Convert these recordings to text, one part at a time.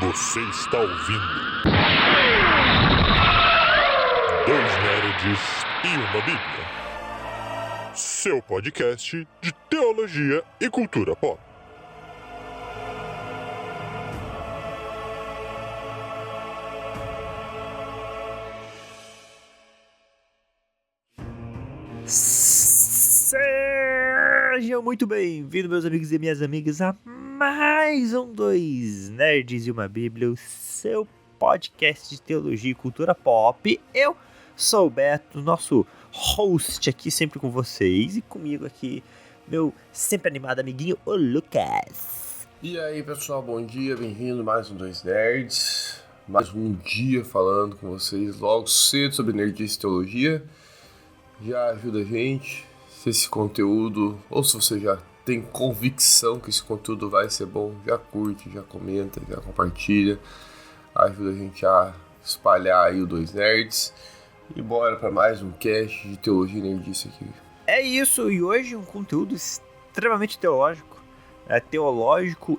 Você está ouvindo Dois Nerds e uma Bíblia, seu podcast de teologia e cultura pop. Sejam muito bem-vindos, meus amigos e minhas amigas, a mais um Dois Nerds e uma Bíblia, o seu podcast de teologia e cultura pop. Eu sou o Beto, nosso host aqui sempre com vocês, e comigo aqui, meu sempre animado amiguinho, o Lucas. E aí, pessoal, bom dia, bem-vindo a mais um Dois Nerds. Mais um dia falando com vocês logo cedo sobre nerdice e teologia. Já ajuda a gente, se esse conteúdo, ou se você já tem convicção que esse conteúdo vai ser bom, já curte, já comenta, já compartilha. Ajuda a gente a espalhar aí o Dois Nerds. E bora para mais um cast de teologia e nerdice aqui. É isso, e hoje um conteúdo extremamente teológico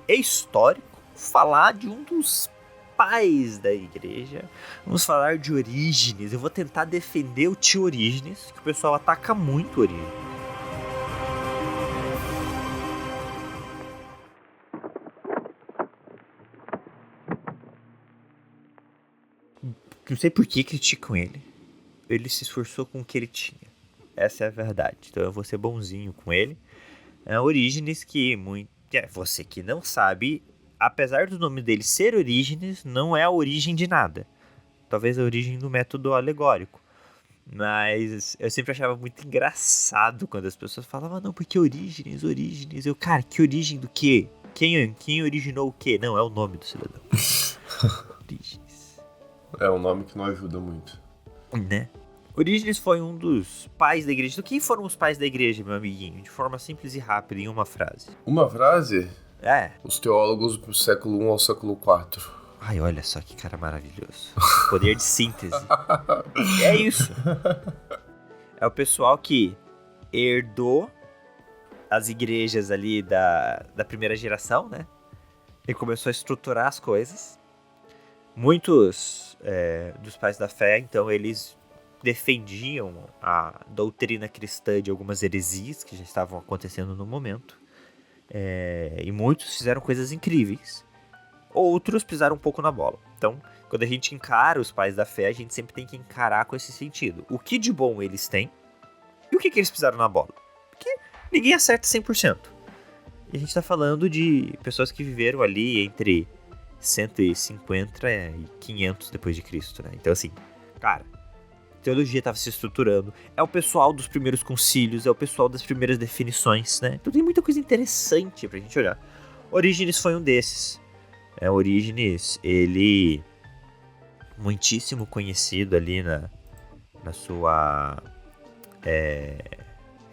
e histórico. Falar de um dos pais da igreja. Vamos falar de Orígenes. Eu vou tentar defender o tio Orígenes, que o pessoal ataca muito Orígenes. Não sei por que criticam ele. Ele se esforçou com o que ele tinha. Essa é a verdade. Então eu vou ser bonzinho com ele. Orígenes, que você que não sabe, apesar do nome dele ser Orígenes, não é a origem de nada. Talvez a origem do método alegórico. Mas eu sempre achava muito engraçado quando as pessoas falavam, não, porque Orígenes. Eu, cara, que origem do quê? Quem originou o quê? Não, é o nome do cidadão. Orígenes. É um nome que não ajuda muito. Né? Orígenes foi um dos pais da igreja. Então, quem foram os pais da igreja, meu amiguinho? De forma simples e rápida, em uma frase. Uma frase? É. Os teólogos do século I ao século IV. Ai, olha só que cara maravilhoso. Poder de síntese. É isso. É o pessoal que herdou as igrejas ali da primeira geração, né? E começou a estruturar as coisas. Muitos dos pais da fé, então, eles defendiam a doutrina cristã de algumas heresias que já estavam acontecendo no momento. E muitos fizeram coisas incríveis. Outros pisaram um pouco na bola. Então, quando a gente encara os pais da fé, a gente sempre tem que encarar com esse sentido. O que de bom eles têm e o que eles pisaram na bola. Porque ninguém acerta 100%. E a gente está falando de pessoas que viveram ali entre 150 e 500 depois de Cristo, né? Então, assim, cara, a teologia estava se estruturando. É o pessoal dos primeiros concílios, é o pessoal das primeiras definições, né? Então tem muita coisa interessante pra gente olhar. Orígenes foi um desses. Orígenes, ele muitíssimo conhecido ali na sua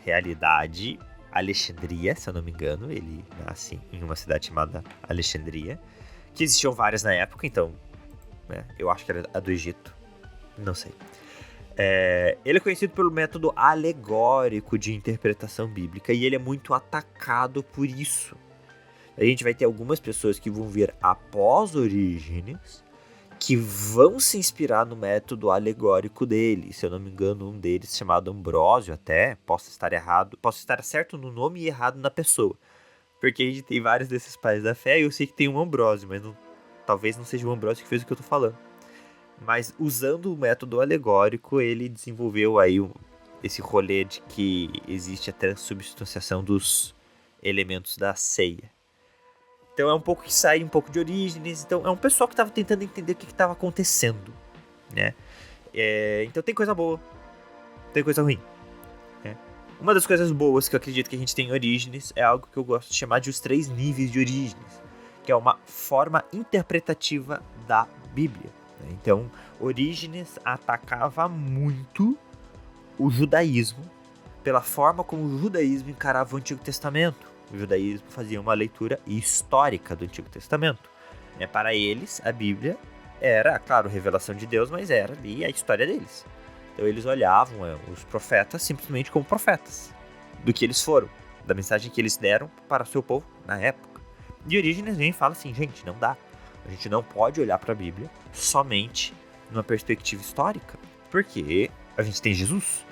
realidade, Alexandria, se eu não me engano. Ele nasce em uma cidade chamada Alexandria, que existiam várias na época, então eu acho que era a do Egito, não sei. Ele é conhecido pelo método alegórico de interpretação bíblica, e ele é muito atacado por isso. A gente vai ter algumas pessoas que vão vir após Orígenes, que vão se inspirar no método alegórico dele. Se eu não me engano, um deles, chamado Ambrósio até, posso estar certo no nome e errado na pessoa. Porque a gente tem vários desses pais da fé, e eu sei que tem um Ambrósio, mas talvez não seja o Ambrósio que fez o que eu tô falando. Mas usando o método alegórico, ele desenvolveu aí esse rolê de que existe a transubstanciação dos elementos da ceia. Então é um pouco que sai um pouco de Orígenes. Então é um pessoal que estava tentando entender o que estava acontecendo, né? Então tem coisa boa, tem coisa ruim. Uma das coisas boas que eu acredito que a gente tem em Orígenes é algo que eu gosto de chamar de os 3 níveis de Orígenes, que é uma forma interpretativa da Bíblia. Então, Orígenes atacava muito o judaísmo pela forma como o judaísmo encarava o Antigo Testamento. O judaísmo fazia uma leitura histórica do Antigo Testamento. Para eles, a Bíblia era, claro, revelação de Deus, mas era ali a história deles. Então eles olhavam os profetas simplesmente como profetas, do que eles foram, da mensagem que eles deram para o seu povo na época. E Orígenes vem e fala assim, gente, não dá. A gente não pode olhar para a Bíblia somente numa perspectiva histórica, porque a gente tem Jesus.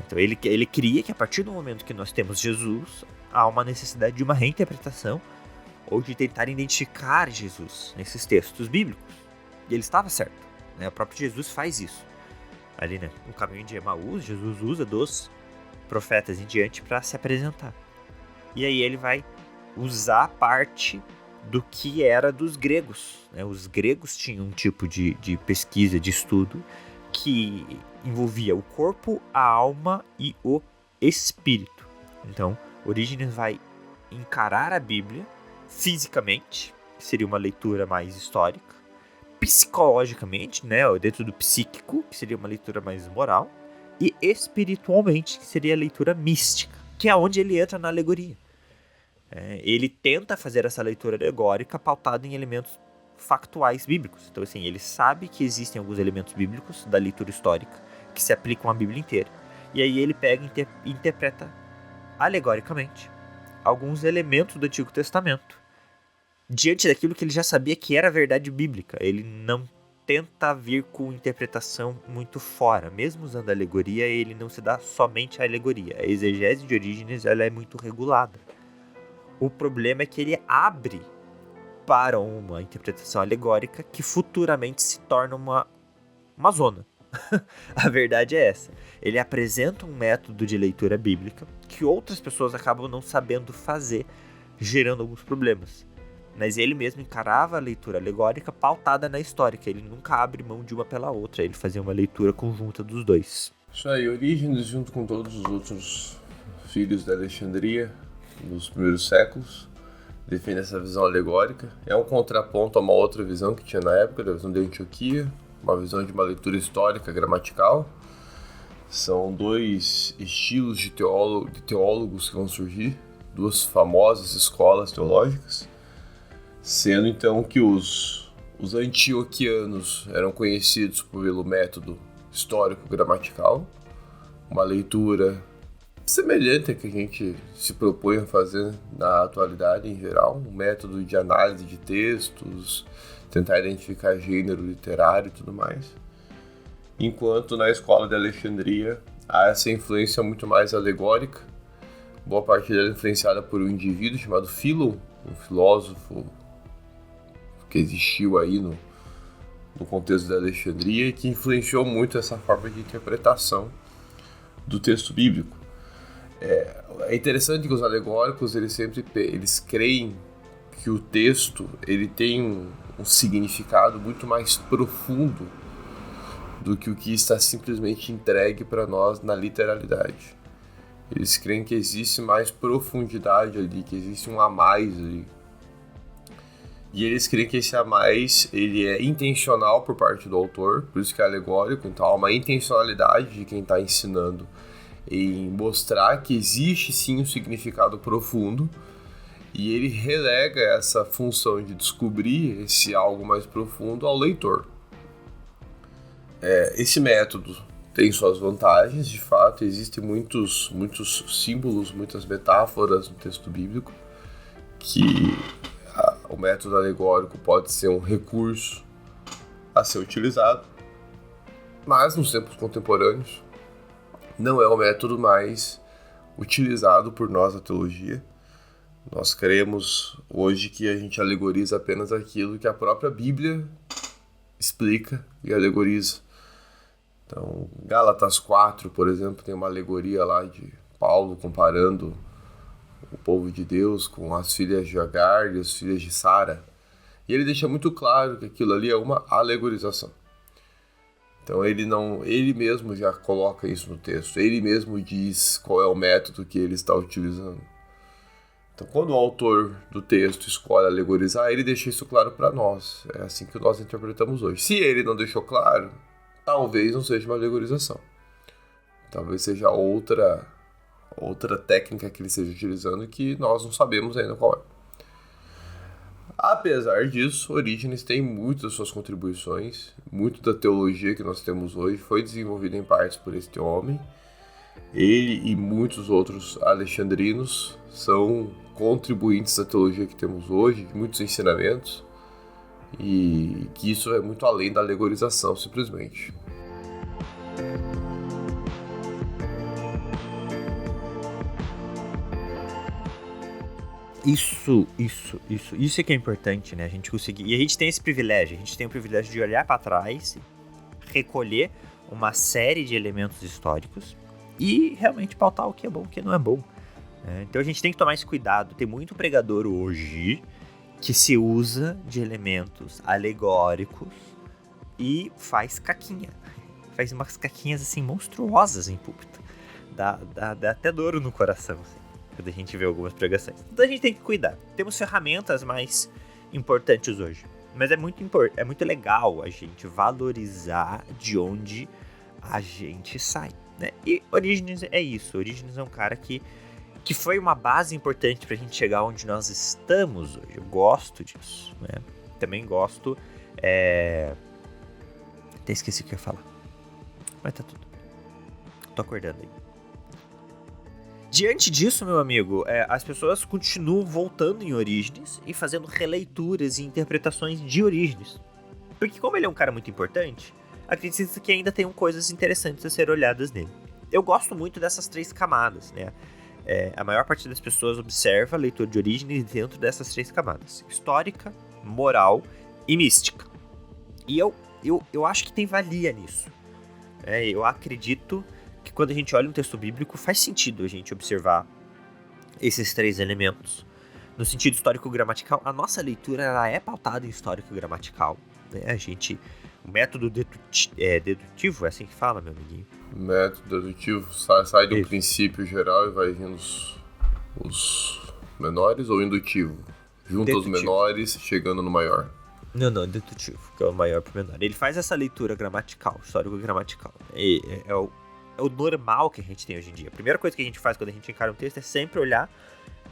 Então ele cria que a partir do momento que nós temos Jesus, há uma necessidade de uma reinterpretação ou de tentar identificar Jesus nesses textos bíblicos. E ele estava certo, né? O próprio Jesus faz isso. Ali, né, no caminho de Emaús, Jesus usa dos profetas em diante para se apresentar. E aí ele vai usar parte do que era dos gregos, né? Os gregos tinham um tipo de pesquisa, de estudo, que envolvia o corpo, a alma e o espírito. Então, Orígenes vai encarar a Bíblia fisicamente, que seria uma leitura mais histórica, psicologicamente, né, dentro do psíquico, que seria uma leitura mais moral, e espiritualmente, que seria a leitura mística, que é onde ele entra na alegoria. Ele tenta fazer essa leitura alegórica pautada em elementos factuais bíblicos. Então, assim, ele sabe que existem alguns elementos bíblicos da leitura histórica que se aplicam à Bíblia inteira. E aí ele pega e interpreta alegoricamente alguns elementos do Antigo Testamento diante daquilo que ele já sabia que era a verdade bíblica. Ele não tenta vir com interpretação muito fora. Mesmo usando a alegoria, ele não se dá somente a alegoria. A exegese de Orígenes, ela é muito regulada. O problema é que ele abre para uma interpretação alegórica que futuramente se torna uma zona. A verdade é essa. Ele apresenta um método de leitura bíblica que outras pessoas acabam não sabendo fazer, gerando alguns problemas. Mas ele mesmo encarava a leitura alegórica pautada na histórica. Ele nunca abre mão de uma pela outra. Ele fazia uma leitura conjunta dos dois. Isso aí, Orígenes, junto com todos os outros filhos da Alexandria dos primeiros séculos, defende essa visão alegórica. É um contraponto a uma outra visão que tinha na época, da visão de Antioquia, uma visão de uma leitura histórica, gramatical. São dois estilos de teólogos que vão surgir, duas famosas escolas teológicas, sendo então que os antioquianos eram conhecidos pelo método histórico-gramatical, uma leitura semelhante a que a gente se propõe a fazer na atualidade em geral, um método de análise de textos, tentar identificar gênero literário e tudo mais. Enquanto na escola de Alexandria há essa influência muito mais alegórica, boa parte dela influenciada por um indivíduo chamado Philon, um filósofo que existiu aí no contexto da Alexandria e que influenciou muito essa forma de interpretação do texto bíblico. É interessante que os alegóricos eles creem que o texto ele tem um significado muito mais profundo do que o que está simplesmente entregue para nós na literalidade. Eles creem que existe mais profundidade ali, que existe um a mais ali. E eles creem que esse a mais ele é intencional por parte do autor, por isso que é alegórico, então há uma intencionalidade de quem está ensinando em mostrar que existe sim um significado profundo, e ele relega essa função de descobrir esse algo mais profundo ao leitor. Esse método tem suas vantagens, de fato, existem muitos símbolos, muitas metáforas no texto bíblico, que o método alegórico pode ser um recurso a ser utilizado, mas nos tempos contemporâneos não é o método mais utilizado por nós na teologia. Nós cremos hoje que a gente alegoriza apenas aquilo que a própria Bíblia explica e alegoriza. Então, Gálatas 4, por exemplo, tem uma alegoria lá de Paulo comparando o povo de Deus com as filhas de Agar e as filhas de Sara. E ele deixa muito claro que aquilo ali é uma alegorização. Então ele mesmo já coloca isso no texto, ele mesmo diz qual é o método que ele está utilizando. Então quando o autor do texto escolhe alegorizar, ele deixa isso claro para nós. É assim que nós interpretamos hoje. Se ele não deixou claro, talvez não seja uma alegorização. Talvez seja outra técnica que ele esteja utilizando que nós não sabemos ainda qual é. Apesar disso, Orígenes tem muitas suas contribuições, muito da teologia que nós temos hoje foi desenvolvida em partes por este homem. Ele e muitos outros alexandrinos são contribuintes da teologia que temos hoje, muitos ensinamentos. e que isso é muito além da alegorização, simplesmente. Isso é que é importante, né? A gente conseguir. E a gente tem esse privilégio. A gente tem o privilégio de olhar para trás, recolher uma série de elementos históricos e realmente pautar o que é bom e o que não é bom. Então a gente tem que tomar esse cuidado. Tem muito pregador hoje que se usa de elementos alegóricos e faz caquinha. Faz umas caquinhas assim monstruosas em púlpito. Dá até dor no coração, assim, quando a gente vê algumas pregações. Então a gente tem que cuidar. Temos ferramentas mais importantes hoje. Mas é muito legal a gente valorizar de onde a gente sai, né? E Orígenes é isso. Orígenes é um cara que foi uma base importante pra gente chegar onde nós estamos hoje. Eu gosto disso, né? Também gosto... Até esqueci o que eu ia falar. Mas tá tudo. Tô acordando aí. Diante disso, meu amigo, as pessoas continuam voltando em Orígenes e fazendo releituras e interpretações de Orígenes. Porque como ele é um cara muito importante, acredita que ainda tem coisas interessantes a ser olhadas nele. Eu gosto muito dessas 3 camadas, né? A maior parte das pessoas observa a leitura de Orígenes dentro dessas 3 camadas. Histórica, moral e mística. E eu acho que tem valia nisso. Eu acredito que quando a gente olha um texto bíblico, faz sentido a gente observar esses 3 elementos. No sentido histórico-gramatical, a nossa leitura ela é pautada em histórico-gramatical. Né? O método dedutivo, é assim que fala, meu amiguinho? O método dedutivo sai do princípio geral e vai vindo os menores, ou indutivo? Junta os menores, chegando no maior. Não, dedutivo, que é o maior pro menor. Ele faz essa leitura gramatical, histórico-gramatical. É o normal que a gente tem hoje em dia. A primeira coisa que a gente faz quando a gente encara um texto é sempre olhar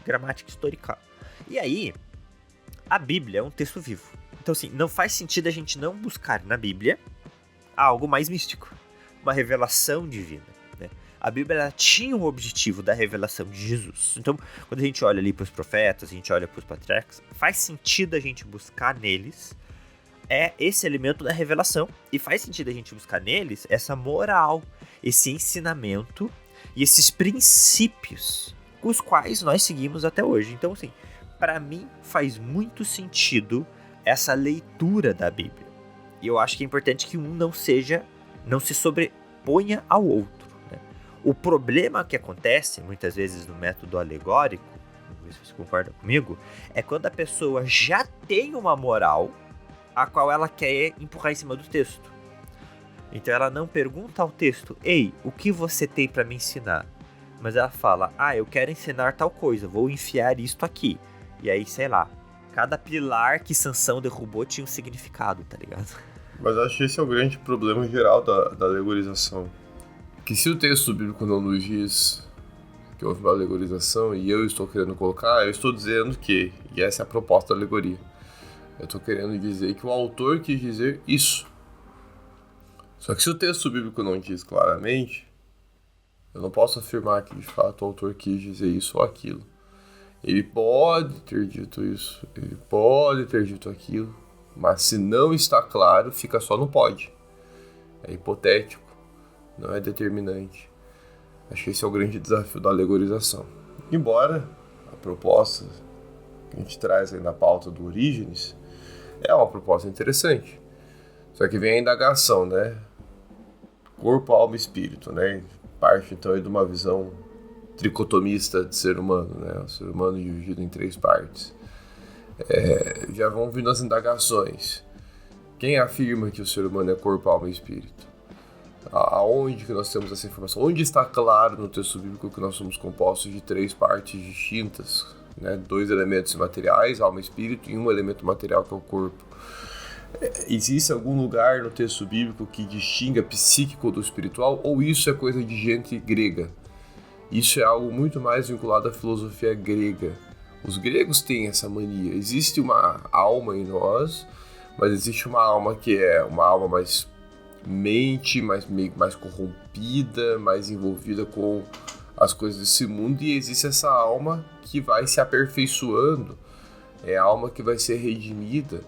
gramática historical. E aí, a Bíblia é um texto vivo. Então, assim, não faz sentido a gente não buscar na Bíblia algo mais místico. Uma revelação divina, né? A Bíblia ela tinha um objetivo da revelação de Jesus. Então, quando a gente olha ali para os profetas, a gente olha para os patriarcas, faz sentido a gente buscar neles esse elemento da revelação. E faz sentido a gente buscar neles essa moral, esse ensinamento e esses princípios os quais nós seguimos até hoje. Então, assim, para mim faz muito sentido essa leitura da Bíblia. E eu acho que é importante que um não se sobreponha ao outro. Né? O problema que acontece, muitas vezes, no método alegórico, não sei se você concorda comigo, é quando a pessoa já tem uma moral a qual ela quer empurrar em cima do texto. Então ela não pergunta ao texto, ei, o que você tem para me ensinar? Mas ela fala, eu quero ensinar tal coisa, vou enfiar isto aqui. E aí, sei lá, cada pilar que Sansão derrubou tinha um significado, tá ligado? Mas acho que esse é o grande problema geral da alegorização. Que se o texto bíblico não nos diz que houve uma alegorização e eu estou querendo colocar, eu estou dizendo que, e essa é a proposta da alegoria, eu estou querendo dizer que o autor quis dizer isso. Só que se o texto bíblico não diz claramente, eu não posso afirmar que de fato o autor quis dizer isso ou aquilo. Ele pode ter dito isso, ele pode ter dito aquilo, mas se não está claro, fica só no pode. É hipotético, não é determinante. Acho que esse é o grande desafio da alegorização. Embora a proposta que a gente traz aí na pauta do Orígenes é uma proposta interessante. Só que vem a indagação, né? Corpo, alma e espírito, né? Parte então aí de uma visão tricotomista de ser humano, né? O ser humano dividido em 3 partes. Já vão vindo as indagações. Quem afirma que o ser humano é corpo, alma e espírito? Aonde que nós temos essa informação? Onde está claro no texto bíblico que nós somos compostos de 3 partes distintas, né? 2 elementos materiais, alma e espírito, e um elemento material que é o corpo. Existe algum lugar no texto bíblico que distinga psíquico do espiritual? Ou isso é coisa de gente grega? Isso é algo muito mais vinculado à filosofia grega. Os gregos têm essa mania. Existe uma alma em nós, mas existe uma alma que é uma alma mais mente, mais corrompida, mais envolvida com as coisas desse mundo, e existe essa alma que vai se aperfeiçoando, é a alma que vai ser redimida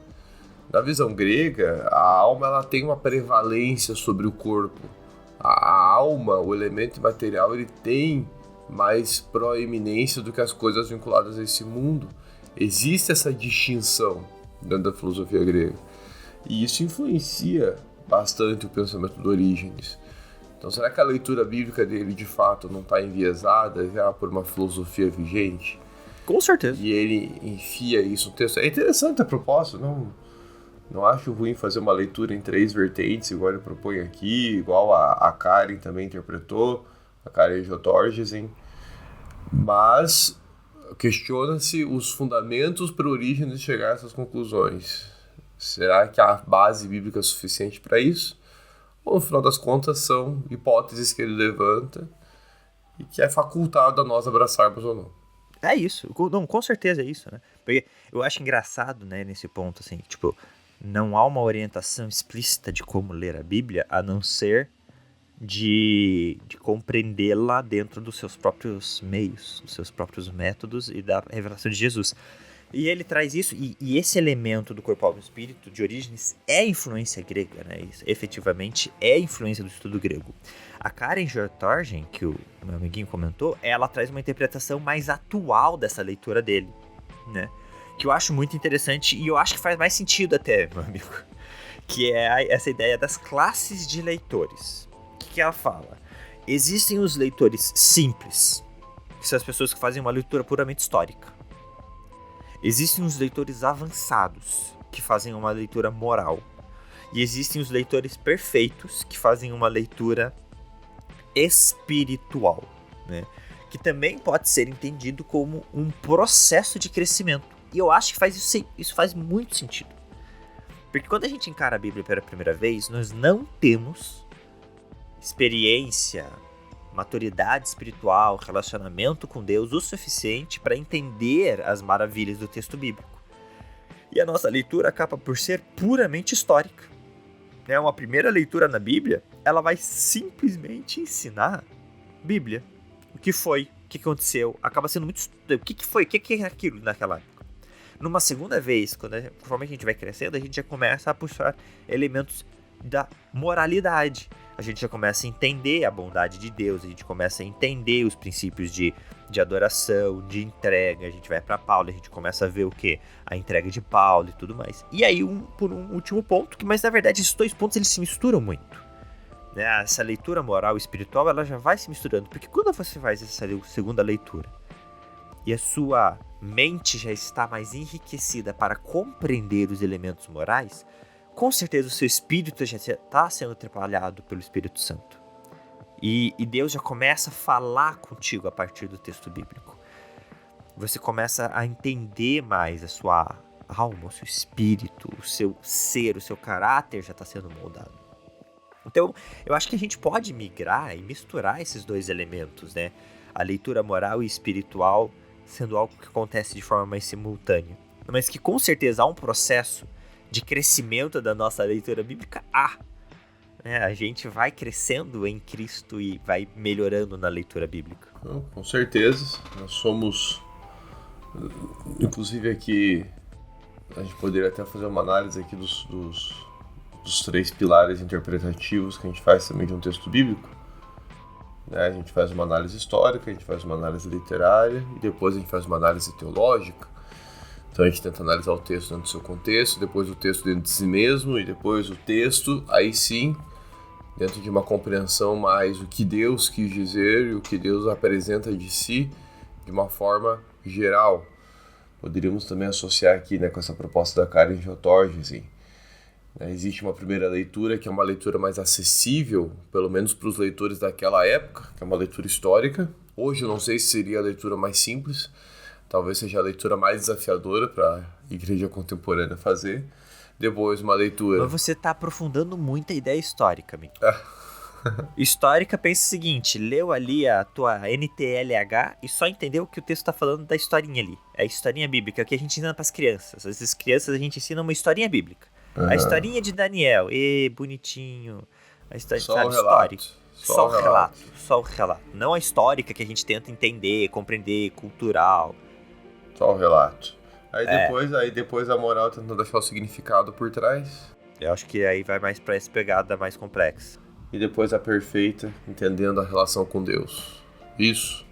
Na visão grega, a alma ela tem uma prevalência sobre o corpo. A alma, o elemento material, ele tem mais proeminência do que as coisas vinculadas a esse mundo. Existe essa distinção dentro da filosofia grega. E isso influencia bastante o pensamento do Orígenes. Então, será que a leitura bíblica dele, de fato, não está enviesada já por uma filosofia vigente? Com certeza. E ele enfia isso no texto. É interessante a proposta, não acho ruim fazer uma leitura em 3 vertentes, igual ele propõe aqui, igual a Karen também interpretou, a Karen J. Torgersen. Mas questiona-se os fundamentos para Orígenes chegar a essas conclusões. Será que a base bíblica é suficiente para isso? Ou, no final das contas, são hipóteses que ele levanta e que é facultado a nós abraçarmos ou não? É isso. Não, com certeza é isso, né? Porque eu acho engraçado, né, nesse ponto, assim, tipo, não há uma orientação explícita de como ler a Bíblia, a não ser de compreendê-la dentro dos seus próprios meios, dos seus próprios métodos e da revelação de Jesus. E ele traz isso, e esse elemento do corpo, alma e espírito de Orígenes é influência grega, né? Isso, efetivamente é influência do estudo grego. A Karen J. Torgersen, que o meu amiguinho comentou, ela traz uma interpretação mais atual dessa leitura dele, né? Que eu acho muito interessante e eu acho que faz mais sentido até, meu amigo. Que é essa ideia das classes de leitores. O que ela fala? Existem os leitores simples, que são as pessoas que fazem uma leitura puramente histórica. Existem os leitores avançados, que fazem uma leitura moral. E existem os leitores perfeitos, que fazem uma leitura espiritual, né? Que também pode ser entendido como um processo de crescimento. E eu acho que isso faz muito sentido. Porque quando a gente encara a Bíblia pela primeira vez, nós não temos experiência, maturidade espiritual, relacionamento com Deus o suficiente para entender as maravilhas do texto bíblico. E a nossa leitura acaba por ser puramente histórica. Uma primeira leitura na Bíblia, ela vai simplesmente ensinar Bíblia. O que foi, o que aconteceu, acaba sendo muito... O que foi, o que é aquilo naquela época. Numa segunda vez, conforme a gente vai crescendo, a gente já começa a puxar elementos da moralidade. A gente já começa a entender a bondade de Deus, a gente começa a entender os princípios de adoração, de entrega. A gente vai para Paulo, a gente começa a ver o quê? A entrega de Paulo e tudo mais. E aí, por um último ponto, mas na verdade esses 2 pontos eles se misturam muito. Essa leitura moral e espiritual, ela já vai se misturando, porque quando você faz essa segunda leitura e a sua mente já está mais enriquecida para compreender os elementos morais, com certeza o seu espírito já está sendo trabalhado pelo Espírito Santo. E Deus já começa a falar contigo a partir do texto bíblico. Você começa a entender mais a sua alma, o seu espírito, o seu ser, o seu caráter já está sendo moldado. Então, eu acho que a gente pode migrar e misturar esses 2 elementos, né? A leitura moral e espiritual sendo algo que acontece de forma mais simultânea. Mas que com certeza há um processo de crescimento da nossa leitura bíblica. A gente vai crescendo em Cristo e vai melhorando na leitura bíblica. Com certeza. Nós somos... Inclusive aqui, a gente poderia até fazer uma análise aqui dos 3 pilares interpretativos que a gente faz também de um texto bíblico. A gente faz uma análise histórica, a gente faz uma análise literária e depois a gente faz uma análise teológica. Então a gente tenta analisar o texto dentro do seu contexto, depois o texto dentro de si mesmo e depois o texto, aí sim, dentro de uma compreensão mais do que Deus quis dizer e o que Deus apresenta de si de uma forma geral. Poderíamos também associar aqui, com essa proposta da Karen J. Torgersen. Existe uma primeira leitura que é uma leitura mais acessível, pelo menos para os leitores daquela época, que é uma leitura histórica. Hoje eu não sei se seria a leitura mais simples, talvez seja a leitura mais desafiadora para a igreja contemporânea fazer. Depois uma leitura... Mas você está aprofundando muito a ideia histórica, amigo. Histórica, pensa o seguinte, leu ali a tua NTLH e só entendeu que o texto está falando da historinha ali. É a historinha bíblica, é o que a gente ensina para as crianças. As crianças a gente ensina uma historinha bíblica. Uhum. A historinha de Daniel, bonitinho. A história, só o relato. Só o relato. Não a histórica que a gente tenta entender, compreender, cultural. Só o relato. Aí depois a moral tentando achar o significado por trás. Eu acho que aí vai mais pra essa pegada mais complexa. E depois a perfeita, entendendo a relação com Deus. Isso.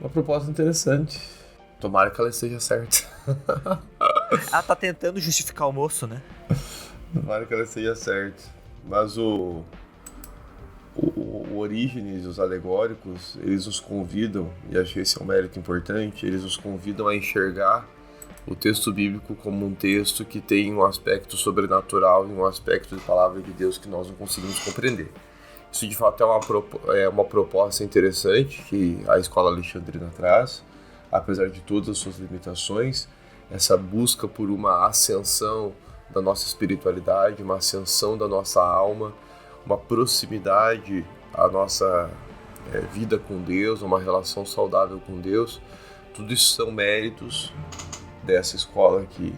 Uma proposta interessante. Tomara que ela esteja certa. Ela tá tentando justificar o moço, né? Tomara que ela esteja certa. Mas o Orígenes, os alegóricos, eles nos convidam, e acho que esse é um mérito importante, eles nos convidam a enxergar o texto bíblico como um texto que tem um aspecto sobrenatural e um aspecto de palavra de Deus que nós não conseguimos compreender. Isso de fato é uma proposta interessante que a escola alexandrina traz, apesar de todas as suas limitações, essa busca por uma ascensão da nossa espiritualidade, uma ascensão da nossa alma, uma proximidade à nossa vida com Deus, uma relação saudável com Deus. Tudo isso são méritos dessa escola aqui,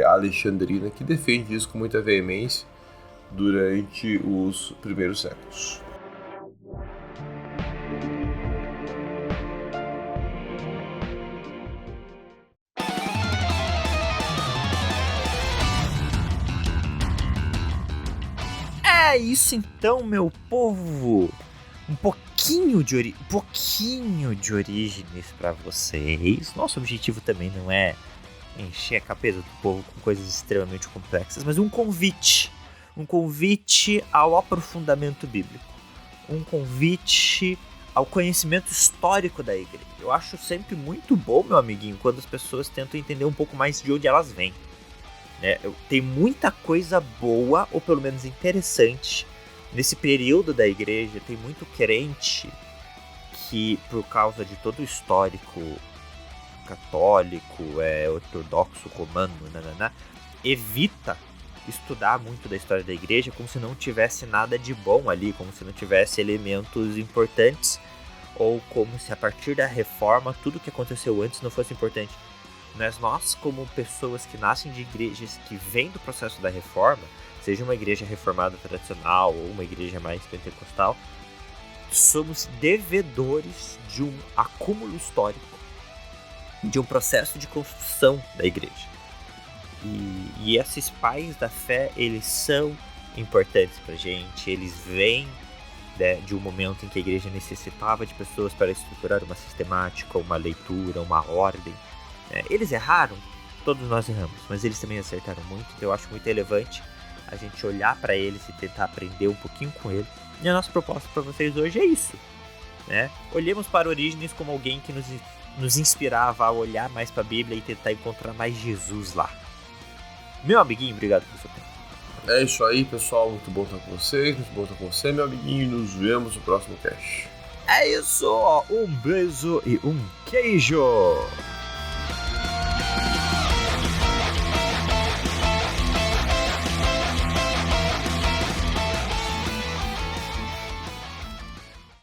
alexandrina, que defende isso com muita veemência durante os primeiros séculos. É isso então, meu povo. Um pouquinho de Orígenes pra vocês. Nosso objetivo também não é encher a cabeça do povo com coisas extremamente complexas, mas um convite ao aprofundamento bíblico, um convite ao conhecimento histórico da igreja. Eu acho sempre muito bom, meu amiguinho, quando as pessoas tentam entender um pouco mais de onde elas vêm. Tem muita coisa boa, ou pelo menos interessante, nesse período da igreja. Tem muito crente que, por causa de todo o histórico católico, ortodoxo, romano, evita estudar muito da história da igreja, como se não tivesse nada de bom ali, como se não tivesse elementos importantes, ou como se a partir da reforma tudo que aconteceu antes não fosse importante. Mas nós, como pessoas que nascem de igrejas que vêm do processo da reforma, seja uma igreja reformada tradicional ou uma igreja mais pentecostal, somos devedores de um acúmulo histórico, de um processo de construção da igreja. E esses pais da fé, eles são importantes pra gente, eles vêm de um momento em que a igreja necessitava de pessoas para estruturar uma sistemática, uma leitura, uma ordem. Eles erraram, todos nós erramos, mas eles também acertaram muito, então eu acho muito relevante a gente olhar para eles e tentar aprender um pouquinho com eles. E a nossa proposta para vocês hoje é isso, né? Olhemos para Orígenes como alguém que nos inspirava a olhar mais para a Bíblia e tentar encontrar mais Jesus lá. Meu amiguinho, obrigado pelo seu tempo. É isso aí, pessoal, muito bom estar com vocês, muito bom estar com você, meu amiguinho, e nos vemos no próximo cast. É isso, um beijo e um queijo!